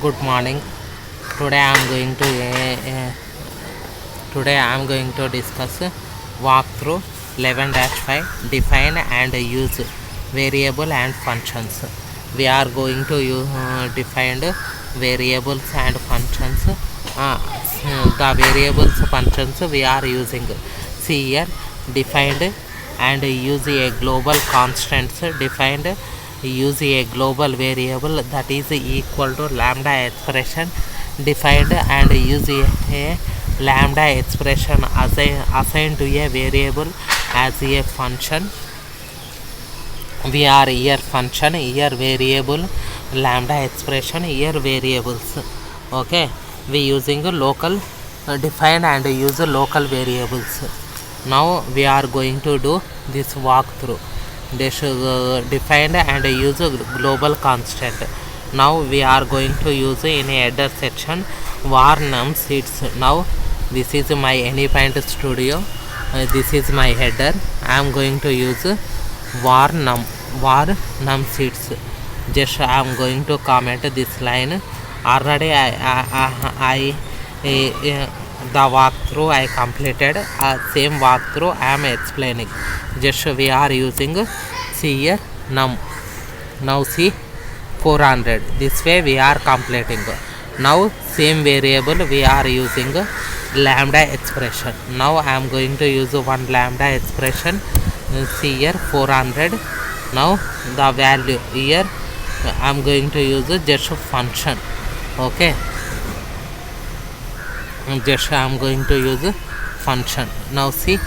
Good morning. Today I am going to discuss walkthrough 11-5 define and use variable and functions. We are going to define variables and functions. The variables functions we are using. See here, defined and use a global constants defined use a global variable that is equal to lambda expression defined and use a lambda expression assigned to a variable as a function. We are here function, here variable, lambda expression, here variables. Okay, we using local define and use local variables. Now we are going to do this walkthrough. This defined and use global constant. Now we are going to use in a header section var num seeds. Now this is my AnyPoint Studio. This is my header. I am going to use var num seeds. Just I am going to comment this line. Already I the walkthrough I completed. Same walkthrough I am explaining. Just we are using see here num. Now see 400. This way we are completing. Now same variable we are using lambda expression. Now I am going to use one lambda expression. See here 400. Now the value here I am going to use just function. Okay, just I am going to use function. Now see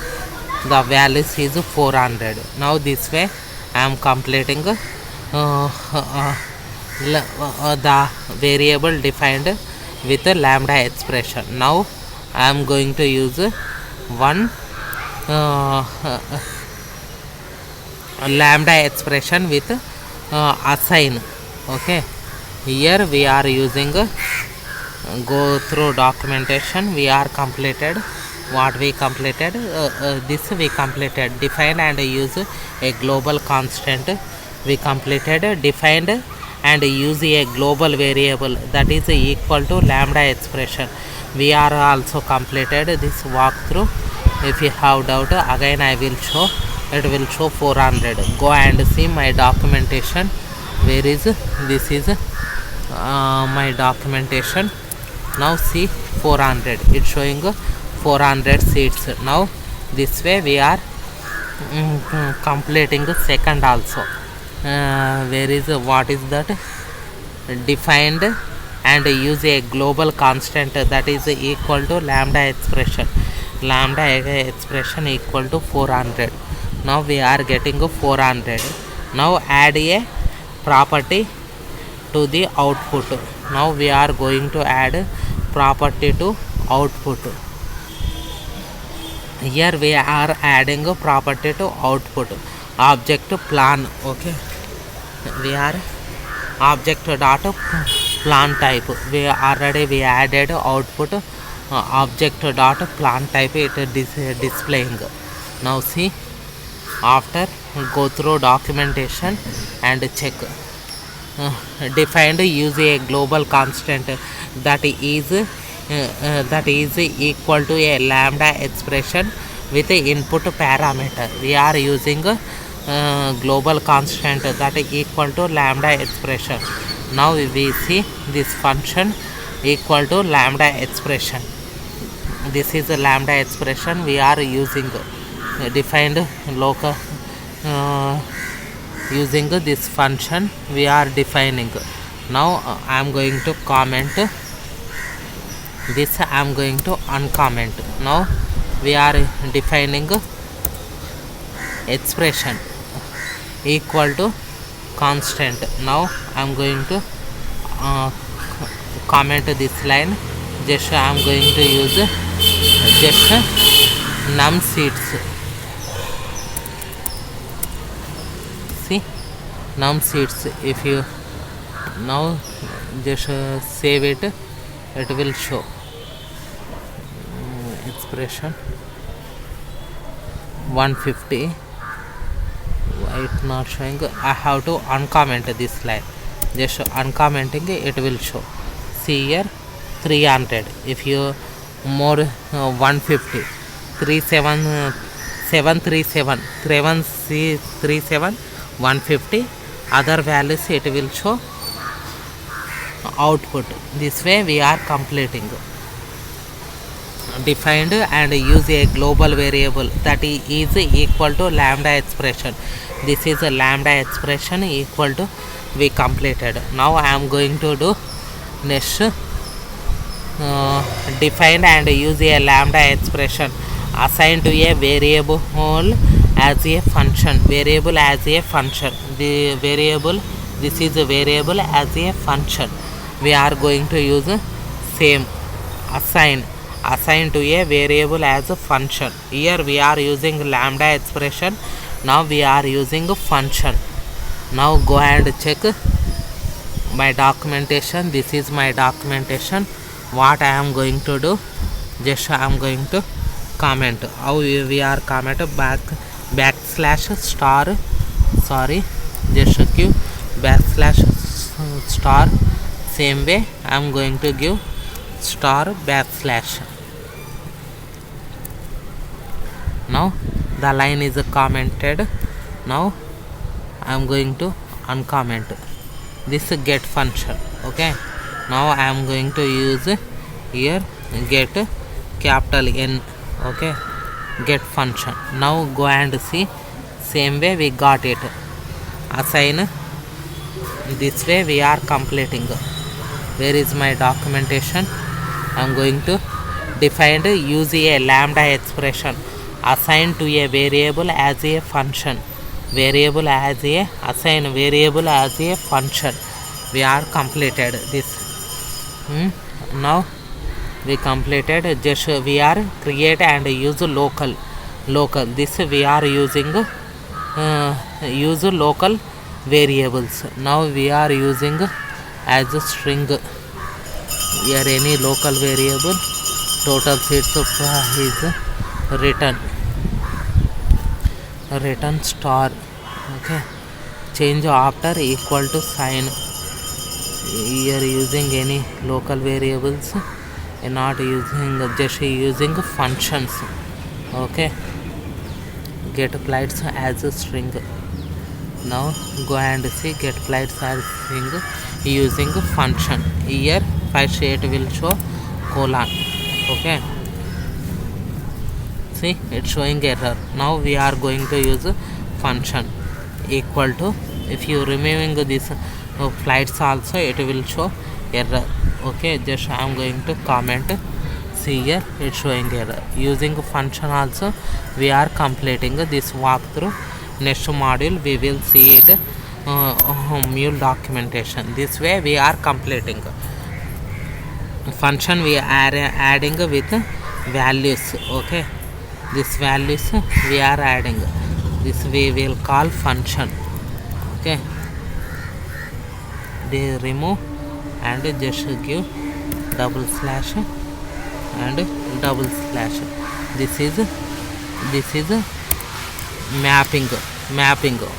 the values is 400. Now this way I am completing the variable defined with a lambda expression. Now I am going to use one lambda expression with assign. Okay, here we are using go through documentation. We are completed what we completed. This we completed defined and use a global constant. We completed defined and use a global variable that is equal to lambda expression. We are also completed this walkthrough. If you have doubt, again I will show. It will show 400. Go and see my documentation. Where is this is my documentation. Now see 400. It's showing 400 seats. Now this way we are completing the second also. Where is what is that? Defined and use a global constant that is equal to lambda expression. Lambda expression equal to 400. Now we are getting 400. Now add a property to the output. Now we are going to add property to output. Here we are adding a property to output. Object plan. Okay, we are object dot plan type. We added output object dot plan type. It is displaying. Now see, after go through documentation and check. Defined use a global constant that is equal to a lambda expression with a input parameter. We are using global constant that is equal to lambda expression. Now we see this function equal to lambda expression. This is a lambda expression we are using. Defined local using this function we are defining. Now I am going to comment this. I am going to uncomment. Now we are defining expression equal to constant. Now I am going to comment this line. Just I am going to use just num seeds. See num seeds. If you now just save it, it will show expression 150. Why it not showing? I have to uncomment this line. Just uncommenting it will show. see here 300. If you more 150 737 737 150 other values it will show output. This way we are completing. Defined and use a global variable that is equal to lambda expression. This is a lambda expression equal to we completed. Now I am going to do next defined and use a lambda expression assigned to a variable as a function. Variable as a function. The variable, this is a variable as a function. We are going to use same assign to a variable as a function. Here we are using lambda expression. Now we are using a function. Now go and check my documentation. This is my documentation. What I am going to do, just I am going to comment. How we are comment backslash star, sorry, just give backslash star. Same way I am going to give star backslash. Now the line is commented. Now I am going to uncomment this get function. Okay, now I am going to use here get capital N. Okay, get function. Now go and see, same way we got it. Assign, this way we are completing. Where is my documentation? I am going to define use a lambda expression assigned to a variable as a function. Variable as a assign variable as a function. We are completed this. Now we completed. Just we are create and use local. This we are using use local variables. Now we are using as a string. Here any local variable total seeds of is return star. Okay, change after equal to sign. Here using any local variables, not using, just using functions. Okay, get flights as a string. Now go and see get flights as string using function. Here first it will show colon. Okay, see it's showing error. Now we are going to use function equal to, if you removing this flights also it will show error. Okay, just I am going to comment. See here it's showing error. Using function also we are completing this walkthrough. Next module we will see it mule documentation. This way we are completing. Function we are adding with values. Okay, this values we are adding. This we will call function. Okay, they remove and just give double slash and double slash. This is mapping.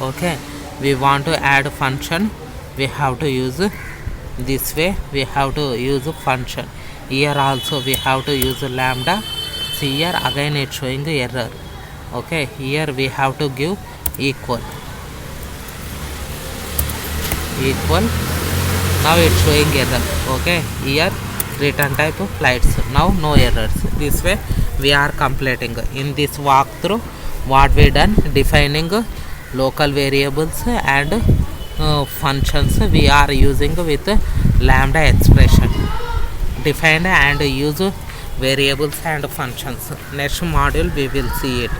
Okay, we want to add function, we have to use this way. We have to use function. Here also we have to use lambda. See here again it's showing error. Okay, here we have to give equal. Now it's showing error. Okay, here return type of flights. Now no errors. This way we are completing. In this walkthrough what we done, defining local variables and functions we are using with lambda expression. Defined and use variables and functions. Next module we will see it.